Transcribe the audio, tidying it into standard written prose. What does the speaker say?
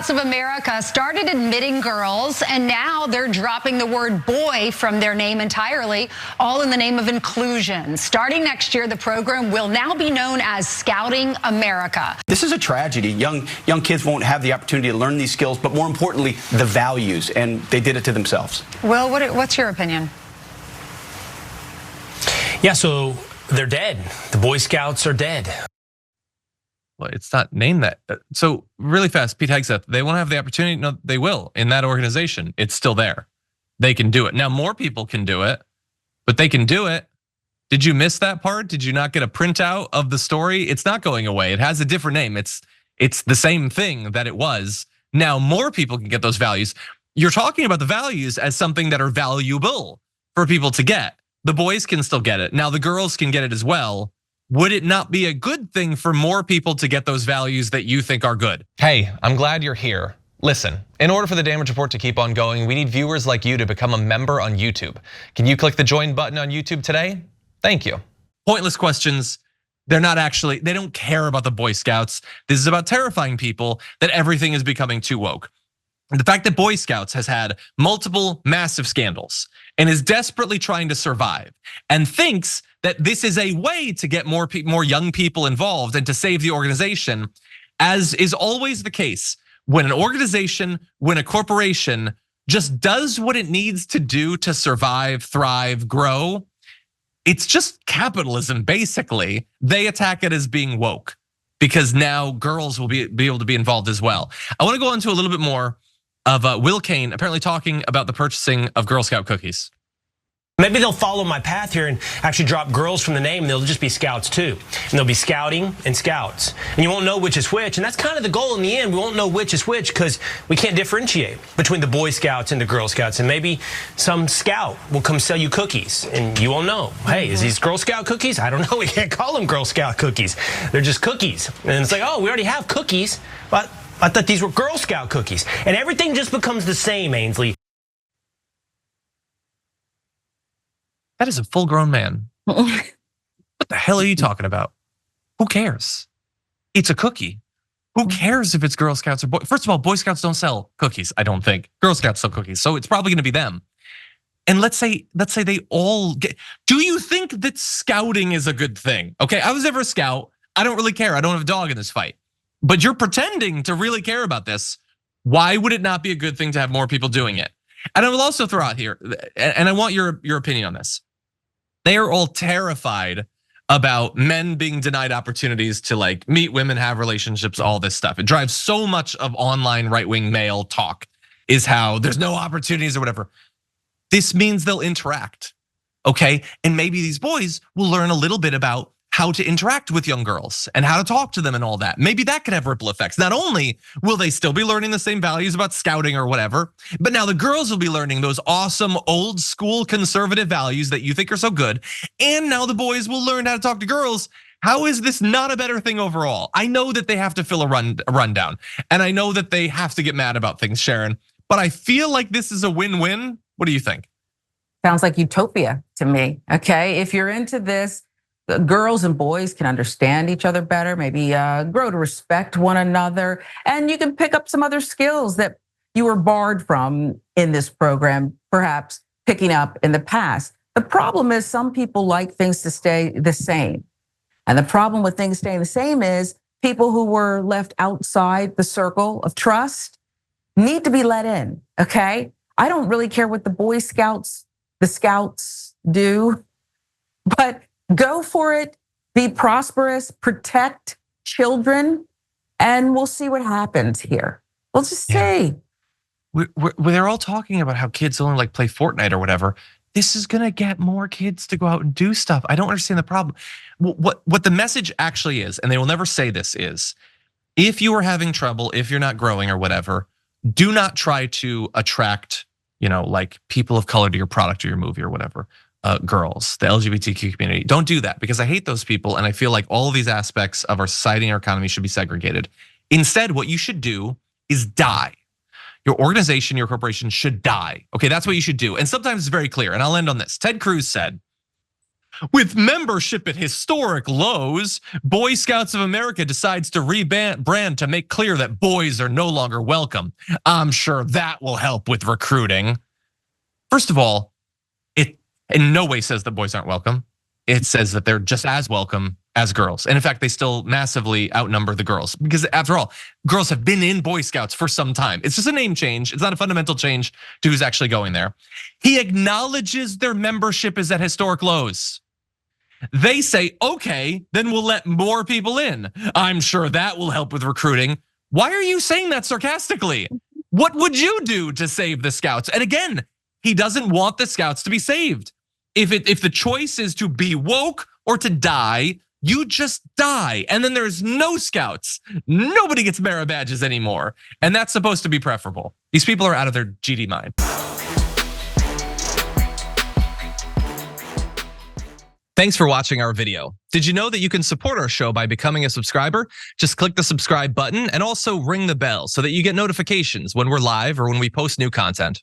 Scouts of America started admitting girls, and now they're dropping the word boy from their name entirely, all in the name of inclusion. Starting next year, the program will now be known as Scouting America. This is a tragedy. Young kids won't have the opportunity to learn these skills, but more importantly, the values, and they did it to themselves. Will, what's your opinion? Yeah, so they're dead. The Boy Scouts are dead. Well, it's not named that. So really fast, Pete Hegseth, they won't have the opportunity. No, they will in that organization. It's still there. They can do it. Now more people can do it, but they can do it. Did you miss that part? Did you not get a printout of the story? It's not going away. It has a different name. It's the same thing that it was. Now more people can get those values. You're talking about the values as something that are valuable for people to get. The boys can still get it. Now the girls can get it as well. Would it not be a good thing for more people to get those values that you think are good? Hey, I'm glad you're here. Listen, in order for the Damage Report to keep on going, we need viewers like you to become a member on YouTube. Can you click the join button on YouTube today? Thank you. Pointless questions. They don't care about the Boy Scouts. This is about terrifying people that everything is becoming too woke. The fact that Boy Scouts has had multiple massive scandals and is desperately trying to survive and thinks that this is a way to get more young people involved and to save the organization, as is always the case when an organization, when a corporation just does what it needs to do to survive, thrive, grow. It's just capitalism, basically. They attack it as being woke because now girls will be able to be involved as well. I want to go into a little bit more of Will Cain apparently talking about the purchasing of Girl Scout cookies. Maybe they'll follow my path here and actually drop girls from the name, and they'll just be Scouts too. And they'll be Scouting and Scouts. And you won't know which is which, and that's kind of the goal in the end. We won't know which is which because we can't differentiate between the Boy Scouts and the Girl Scouts. And maybe some Scout will come sell you cookies, and you won't know. Hey, is these Girl Scout cookies? I don't know, we can't call them Girl Scout cookies. They're just cookies. And it's like, oh, we already have cookies, but I thought these were Girl Scout cookies. And everything just becomes the same, Ainsley. That is a full-grown man. What the hell are you talking about? Who cares? It's a cookie. Who cares if it's Girl Scouts or Boy? First of all, Boy Scouts don't sell cookies, I don't think. Girl Scouts sell cookies, so it's probably gonna be them. And let's say they all get, do you think that scouting is a good thing? Okay, I was never a scout. I don't really care, I don't have a dog in this fight. But you're pretending to really care about this. Why would it not be a good thing to have more people doing it? And I will also throw out here, and I want your opinion on this. They are all terrified about men being denied opportunities to like meet women, have relationships, all this stuff. It drives so much of online right-wing male talk is how there's no opportunities or whatever. This means they'll interact, okay? And maybe these boys will learn a little bit about how to interact with young girls and how to talk to them and all that. Maybe that could have ripple effects. Not only will they still be learning the same values about scouting or whatever, but now the girls will be learning those awesome old school conservative values that you think are so good. And now the boys will learn how to talk to girls. How is this not a better thing overall? I know that they have to fill a rundown, and I know that they have to get mad about things, Sharon, but I feel like this is a win-win. What do you think? Sounds like utopia to me, okay? If you're into this, girls and boys can understand each other better, maybe grow to respect one another, and you can pick up some other skills that you were barred from in this program, perhaps picking up in the past. The problem is some people like things to stay the same. And the problem with things staying the same is people who were left outside the circle of trust need to be let in, okay? I don't really care what the Boy Scouts, the Scouts do, but go for it, be prosperous, protect children, and we'll see what happens here. We'll just see. They're all talking about how kids only like play Fortnite or whatever. This is gonna get more kids to go out and do stuff. I don't understand the problem. What the message actually is, and they will never say this is, if you are having trouble, if you're not growing or whatever, do not try to attract, like people of color to your product or your movie or whatever. Girls, the LGBTQ community. Don't do that because I hate those people and I feel like all of these aspects of our society and our economy should be segregated. Instead, what you should do is die. Your organization, your corporation should die. Okay, that's what you should do. And sometimes it's very clear, and I'll end on this. Ted Cruz said, With membership at historic lows, Boy Scouts of America decides to rebrand to make clear that boys are no longer welcome. I'm sure that will help with recruiting. First of all, it in no way says that boys aren't welcome. It says that they're just as welcome as girls. And in fact, they still massively outnumber the girls because after all, girls have been in Boy Scouts for some time. It's just a name change. It's not a fundamental change to who's actually going there. He acknowledges their membership is at historic lows. They say, okay, then we'll let more people in. I'm sure that will help with recruiting. Why are you saying that sarcastically? What would you do to save the Scouts? And again, he doesn't want the Scouts to be saved. If the choice is to be woke or to die, you just die. And then there's no Scouts. Nobody gets merit badges anymore. And that's supposed to be preferable. These people are out of their GD mind. Thanks for watching our video. Did you know that you can support our show by becoming a subscriber? Just click the subscribe button and also ring the bell so that you get notifications when we're live or when we post new content.